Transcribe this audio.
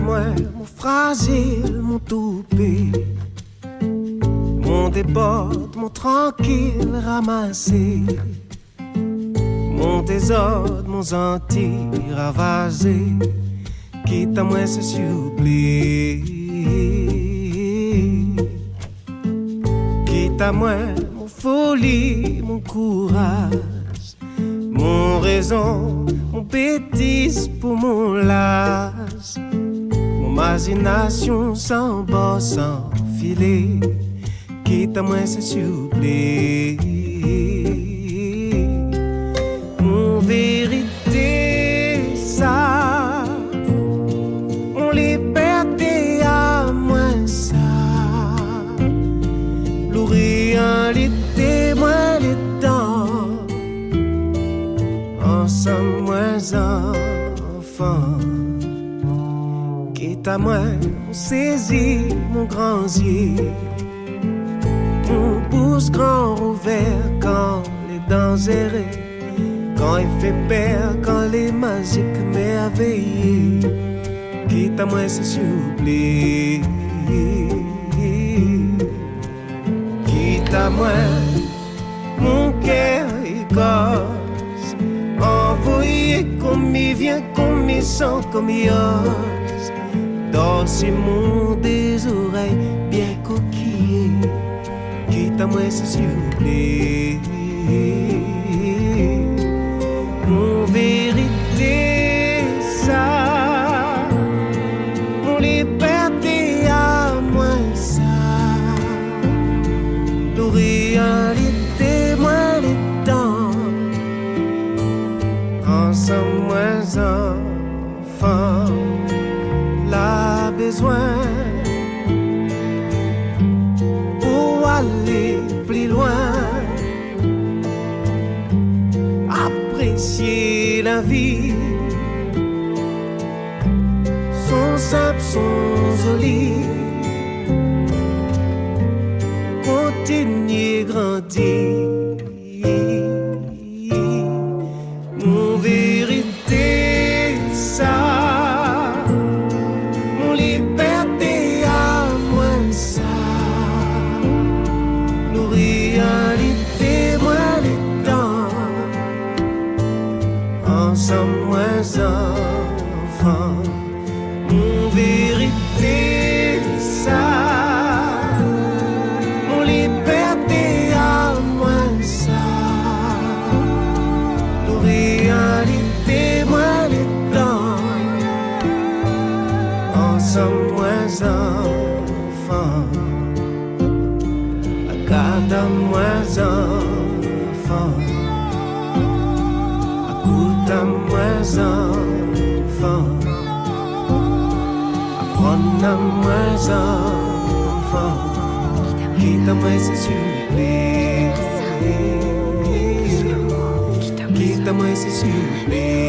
moi, mon fragile, mon toupet, mon déborde, mon tranquille ramassé, mon désordre, mon anti ravagé, quitte à moi, c'est s'il vous plaît. Quitte à moi, mon folie, mon courage, mon raison, mon bêtise pour mon lâche, mon imagination sans bord, sans filet. Quitte à moi, c'est s'il vous plaît. Mon vérité, ça, mon liberté à moi, ça. L'ourien, les témoins, les temps. Ensemble, moins enfant. Quitte à moi, on saisit mon grand yeux. Mon pouce grand ouvert quand les dents errées, quand il fait peur, quand les magiques m'éveillent. Quitte à moi, s'il vous plaît. Quitte à moi, mon cœur écorce, envoyé comme il vient, comme il sent, comme il ose. Dans ces mondes des oreilles bien coquillées. Quitte à moi, s'il vous plaît. Mon vérité, ça, mon liberté à moi, ça. L'orientalité, moi, les temps. Ensemble, moins enfant, la besoin. Aller plus loin, apprécier la vie, son simple, son joli, continuer grandir. Mon vérité, ça, mon liberté à moi, ça. Réalité, moi, les temps. Ensemble, moins enfant. Mon vérité, ça. Mon liberté à moi, ça. Nos réalités, moi, les temps. Ensemble, moins enfant. Garde-moi enfant, écoute-moi enfant, apprends-moi enfant, quitte-moi s'il vous plaît, quitte-moi s'il vous plaît.